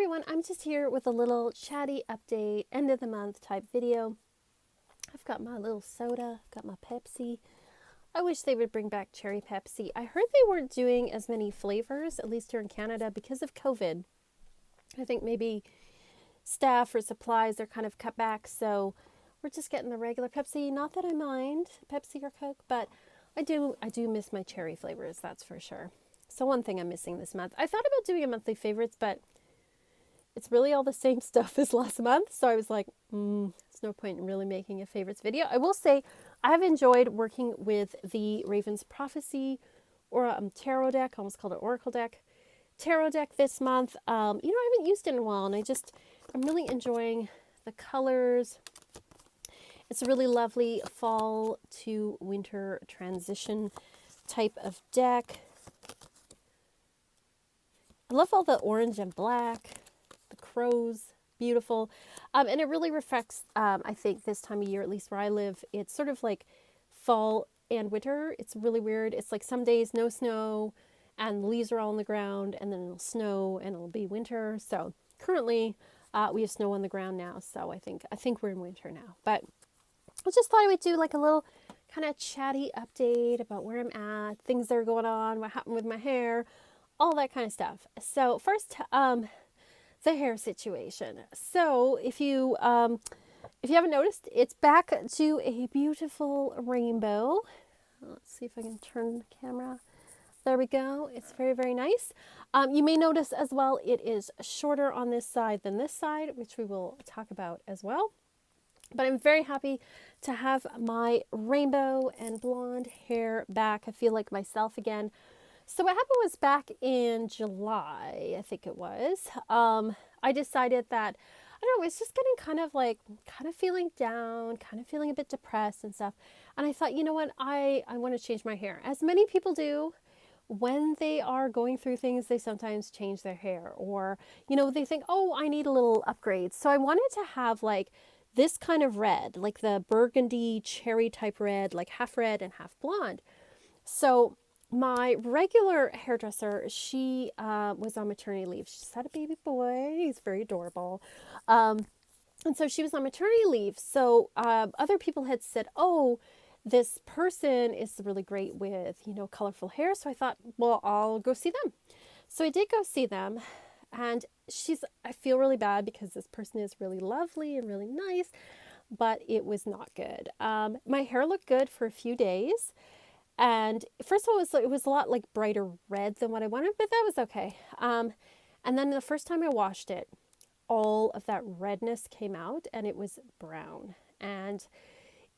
everyone, I'm just here with a little chatty update, end of the month type video. I've got my little soda, got my Pepsi. I wish they would bring back cherry Pepsi. I heard they weren't doing as many flavors, at least here in Canada, because of COVID. I think maybe staff or supplies are kind of cut back, so we're just getting the regular Pepsi. Not that I mind Pepsi or Coke, but I do miss my cherry flavors, that's for sure. So one thing I'm missing this month. I thought about doing a monthly favorites, but it's really all the same stuff as last month. So I was like, there's no point in really making a favorites video. I will say I have enjoyed working with the Raven's Prophecy or tarot deck. I almost called it Oracle deck. Tarot deck this month. I haven't used it in a while, and I'm really enjoying the colors. It's a really lovely fall to winter transition type of deck. I love all the orange and black. Crows, beautiful. And it really reflects, I think, this time of year, at least where I live, it's sort of like fall and winter. It's really weird. It's like some days no snow and the leaves are all on the ground, and then it'll snow and it'll be winter. So currently we have snow on the ground now. So I think we're in winter now. But I just thought I would do like a little kind of chatty update about where I'm at, things that are going on, what happened with my hair, all that kind of stuff. So first, the hair situation. So if you haven't noticed, it's back to a beautiful rainbow. Let's see if I can turn the camera. There we go. It's very, very nice. You may notice as well, it is shorter on this side than this side, which we will talk about as well. But I'm very happy to have my rainbow and blonde hair back. I feel like myself again. So what happened was back in July, I think it was, I decided that, I don't know, it's just getting kind of feeling down, kind of feeling a bit depressed and stuff. And I thought, you know what, I want to change my hair. As many people do, when they are going through things, they sometimes change their hair, or, they think, oh, I need a little upgrade. So I wanted to have like this kind of red, like the burgundy cherry type red, like half red and half blonde. So my regular hairdresser, she was on maternity leave. She just had a baby boy. He's very adorable. And so she was on maternity leave. So other people had said, oh, this person is really great with, colorful hair. So I thought, well, I'll go see them. So I did go see them. And I feel really bad because this person is really lovely and really nice, but it was not good. My hair looked good for a few days. And first of all, it was a lot like brighter red than what I wanted, but that was okay. And then the first time I washed it, all of that redness came out and it was brown. And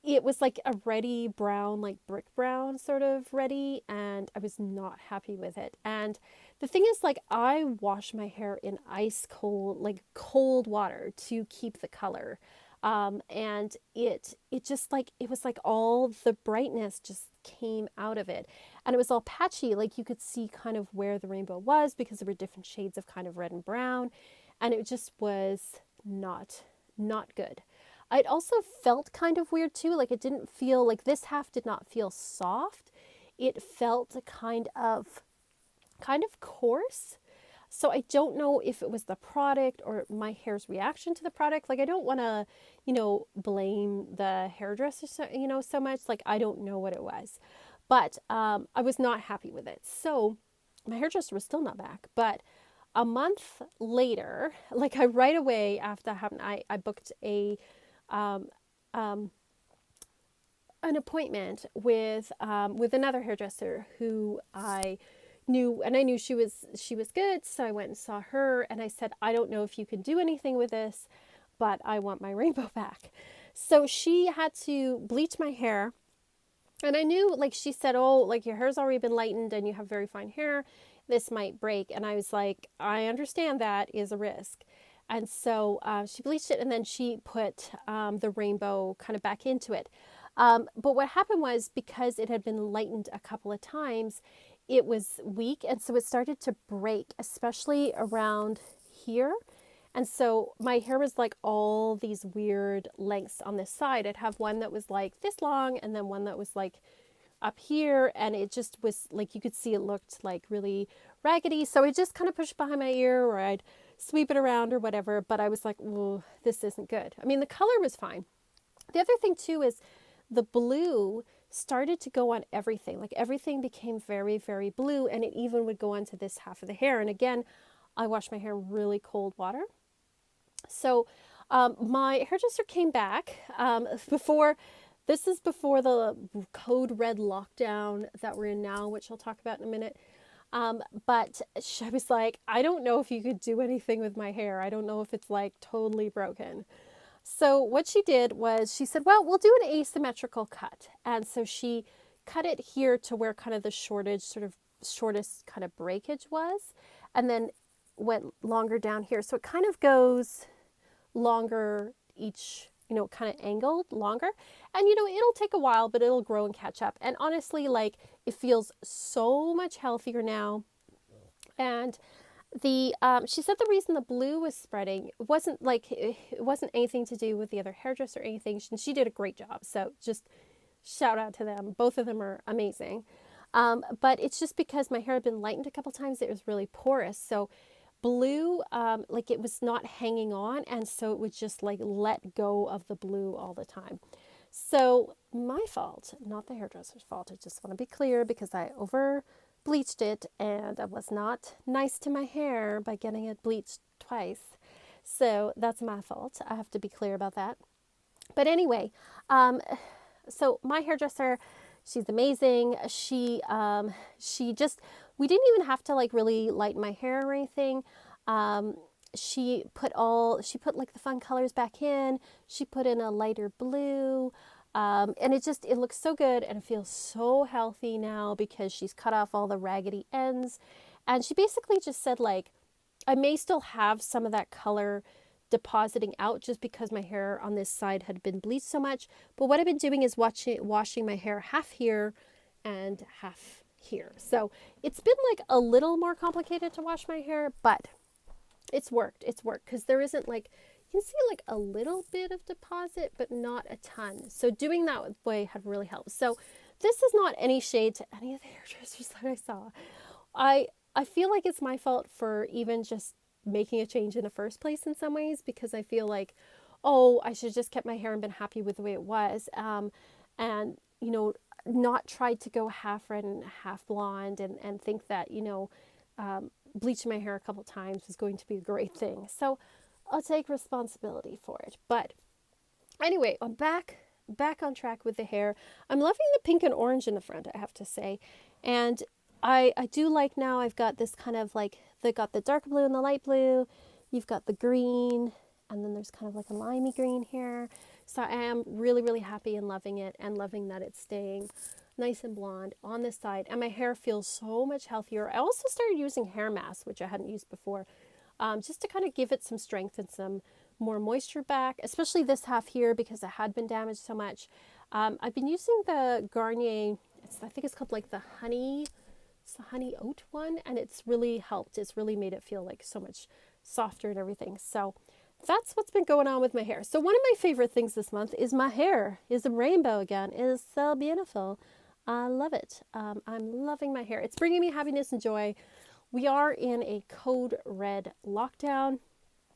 it was like a reddy brown, like brick brown sort of reddy. And I was not happy with it. And the thing is, like, I wash my hair in ice cold, like cold water to keep the color. And it just like, it was like all the brightness just came out of it, and it was all patchy. Like you could see kind of where the rainbow was because there were different shades of kind of red and brown, and it just was not good. It also felt kind of weird too. Like it didn't feel like this half did not feel soft. It felt kind of coarse. So I don't know if it was the product or my hair's reaction to the product. Like I don't want to, blame the hairdresser, so much. Like I don't know what it was, but I was not happy with it. So my hairdresser was still not back. But a month later, like right away after that happened, I booked an appointment with another hairdresser who I knew, and I knew she was good. So I went and saw her, and I said, I don't know if you can do anything with this, but I want my rainbow back. So she had to bleach my hair, and I knew, like she said, oh, like your hair's already been lightened and you have very fine hair, this might break. And I was like, I understand that is a risk. And so she bleached it, and then she put the rainbow kind of back into it. But what happened was, because it had been lightened a couple of times, it was weak, and so it started to break, especially around here. And so my hair was like all these weird lengths on this side. I'd have one that was like this long, and then one that was like up here, and it just was like, you could see it looked like really raggedy. So I just kind of pushed behind my ear, or I'd sweep it around or whatever. But I was like, ooh, this isn't good. I mean, the color was fine. The other thing too is the blue started to go on everything. Like everything became very, very blue, and it even would go onto this half of the hair. And again, I wash my hair in really cold water. So my hairdresser came back before. This is before the code red lockdown that we're in now, which I'll talk about in a minute. But I was like, I don't know if you could do anything with my hair. I don't know if it's like totally broken. So what she did was she said, well, we'll do an asymmetrical cut. And so she cut it here to where kind of the shortest kind of breakage was, and then went longer down here. So it kind of goes longer each, kind of angled longer. And, it'll take a while, but it'll grow and catch up. And honestly, like it feels so much healthier now. And she said the reason the blue was spreading it wasn't anything to do with the other hairdresser or anything. She did a great job. So just shout out to them. Both of them are amazing. But it's just because my hair had been lightened a couple times. It was really porous. So blue, it was not hanging on. And so it would just like let go of the blue all the time. So my fault, not the hairdresser's fault. I just want to be clear because I over bleached it and I was not nice to my hair by getting it bleached twice. So that's my fault. I have to be clear about that. But anyway, so my hairdresser, she's amazing. She just, we didn't even have to like really lighten my hair or anything. She put like the fun colors back in. She put in a lighter blue. And it looks so good and it feels so healthy now because she's cut off all the raggedy ends. And she basically just said like, I may still have some of that color depositing out just because my hair on this side had been bleached so much. But what I've been doing is washing my hair half here and half here. So it's been like a little more complicated to wash my hair, but it's worked because there isn't like, you can see like a little bit of deposit, but not a ton. So doing that way had really helped. So this is not any shade to any of the hairdressers that I saw. I feel like it's my fault for even just making a change in the first place in some ways, because I feel like, oh, I should have just kept my hair and been happy with the way it was. And, not tried to go half red and half blonde and think that, bleaching my hair a couple times was going to be a great thing. So I'll take responsibility for it. But anyway, I'm back on track with the hair. I'm loving the pink and orange in the front, I have to say. And I do like now I've got this kind of like, they got the dark blue and the light blue. You've got the green, and then there's kind of like a limey green here. So I am really, really happy and loving it, and loving that it's staying nice and blonde on this side. And my hair feels so much healthier. I also started using hair masks, which I hadn't used before, just to kind of give it some strength and some more moisture back, especially this half here because it had been damaged so much. I've been using the Garnier, I think it's called like the honey oat one, and it's really helped. It's really made it feel like so much softer and everything. So that's what's been going on with my hair. So one of my favorite things this month is my hair is a rainbow again. It is so beautiful. I love it. I'm loving my hair. It's bringing me happiness and joy. We are in a code red lockdown,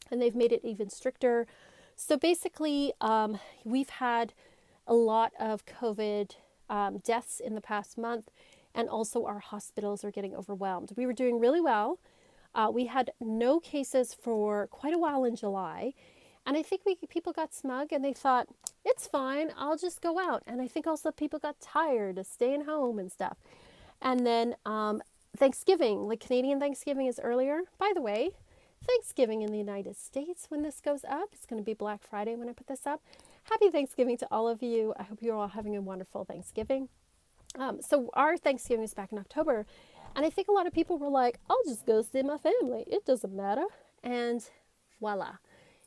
and they've made it even stricter. So basically, we've had a lot of COVID deaths in the past month, and also our hospitals are getting overwhelmed. We were doing really well. We had no cases for quite a while in July, and I think people got smug and they thought, it's fine, I'll just go out. And I think also people got tired of staying home and stuff. And then Thanksgiving, like Canadian Thanksgiving is earlier. By the way, Thanksgiving in the United States when this goes up, it's going to be Black Friday when I put this up. Happy Thanksgiving to all of you. I hope you're all having a wonderful Thanksgiving. So our Thanksgiving is back in October, and I think a lot of people were like, I'll just go see my family. It doesn't matter. And voila,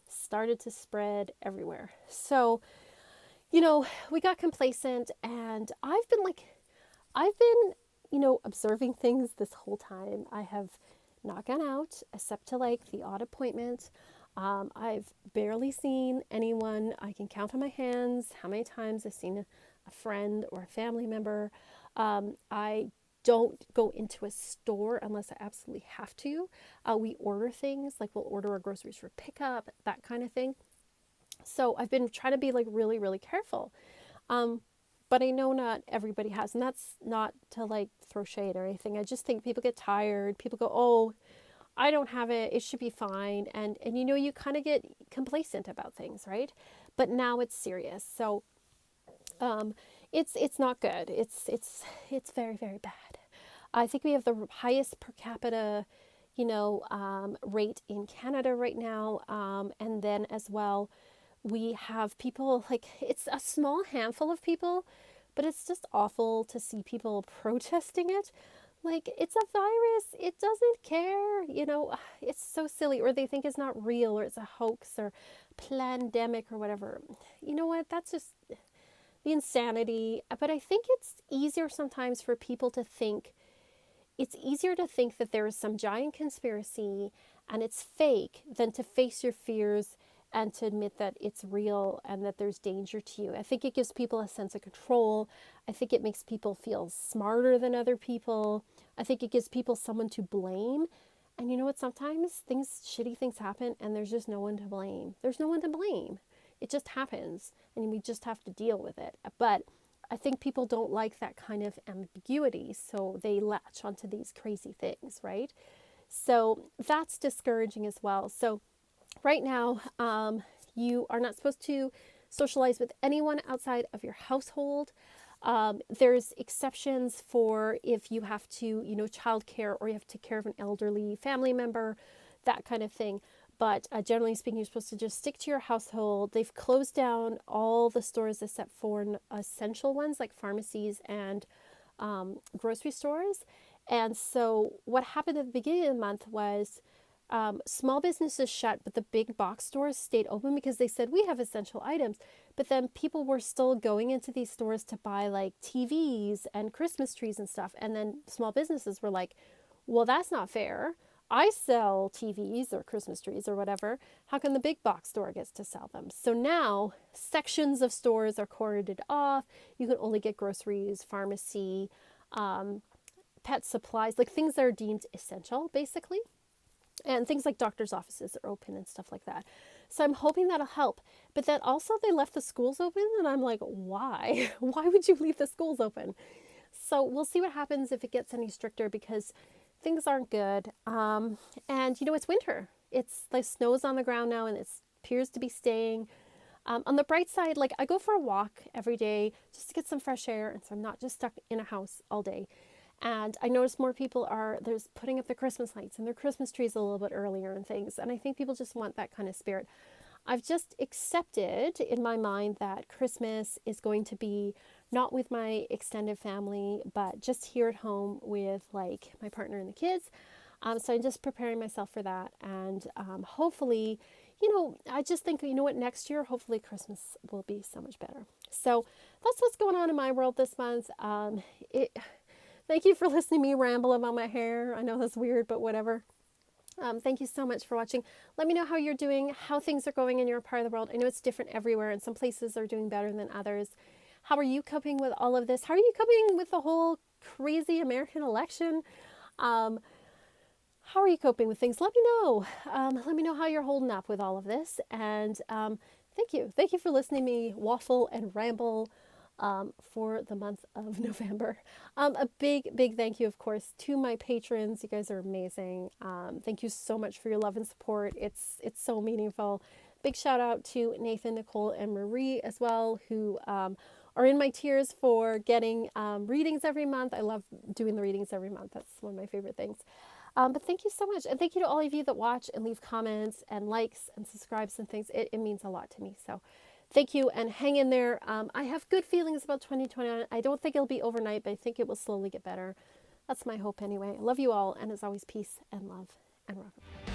started to spread everywhere. So, we got complacent, and I've been, observing things this whole time. I have not gone out except to like the odd appointment. I've barely seen anyone. I can count on my hands how many times I've seen a friend or a family member. I don't go into a store unless I absolutely have to. We order things, like we'll order our groceries for pickup, that kind of thing. So I've been trying to be like really, really careful. Um, but I know not everybody has, and that's not to like throw shade or anything. I just think people get tired. People go, "Oh, I don't have it. It should be fine." And you know, you kind of get complacent about things, right? But now it's serious. So um, it's not good. It's very, very bad. I think we have the highest per capita, rate in Canada right now. And then as well, we have people like, it's a small handful of people, but it's just awful to see people protesting it. Like, it's a virus, it doesn't care, it's so silly. Or they think it's not real, or it's a hoax, or pandemic, or whatever. You know what? That's just the insanity. But I think it's easier sometimes for people to think, it's easier to think that there is some giant conspiracy and it's fake than to face your fears and to admit that it's real and that there's danger to you. I think it gives people a sense of control. I think it makes people feel smarter than other people. I think it gives people someone to blame. And you know what? Sometimes shitty things happen and there's just no one to blame. There's no one to blame. It just happens and we just have to deal with it. But I think people don't like that kind of ambiguity, so they latch onto these crazy things, right? So that's discouraging as well. So right now, you are not supposed to socialize with anyone outside of your household. There's exceptions for if you have to, childcare, or you have to take care of an elderly family member, that kind of thing. But generally speaking, you're supposed to just stick to your household. They've closed down all the stores except for essential ones like pharmacies and grocery stores. And so what happened at the beginning of the month was small businesses shut, but the big box stores stayed open because they said we have essential items. But then people were still going into these stores to buy like TVs and Christmas trees and stuff. And then small businesses were like, well, that's not fair. I sell TVs or Christmas trees or whatever. How come the big box store gets to sell them? So now sections of stores are cordoned off. You can only get groceries, pharmacy, pet supplies, like things that are deemed essential, basically. And things like doctor's offices are open and stuff like that. So I'm hoping that'll help. But then also they left the schools open, and I'm like, why? Why would you leave the schools open? So we'll see what happens if it gets any stricter, because things aren't good. And it's winter. It's like snow's on the ground now, and it appears to be staying. On the bright side, like I go for a walk every day just to get some fresh air, and so I'm not just stuck in a house all day. And I notice more people there's putting up their Christmas lights and their Christmas trees a little bit earlier and things. And I think people just want that kind of spirit. I've just accepted in my mind that Christmas is going to be not with my extended family, but just here at home with like my partner and the kids. So I'm just preparing myself for that. And hopefully, I just think, what, next year, hopefully Christmas will be so much better. So that's what's going on in my world this month. Thank you for listening to me ramble about my hair. I know that's weird, but whatever. Thank you so much for watching. Let me know how you're doing, how things are going in your part of the world. I know it's different everywhere, and some places are doing better than others. How are you coping with all of this? How are you coping with the whole crazy American election? How are you coping with things? Let me know. Let me know how you're holding up with all of this. And thank you. Thank you for listening to me waffle and ramble for the month of November. A big, big thank you, of course, to my patrons. You guys are amazing. Thank you so much for your love and support. It's so meaningful. Big shout out to Nathan, Nicole, and Marie as well, who are in my tiers for getting readings every month. I love doing the readings every month. That's one of my favorite things. But thank you so much. And thank you to all of you that watch and leave comments and likes and subscribes and things. It means a lot to me. So thank you, and hang in there. I have good feelings about 2021. I don't think it'll be overnight, but I think it will slowly get better. That's my hope anyway. I love you all, and as always, peace and love and rock.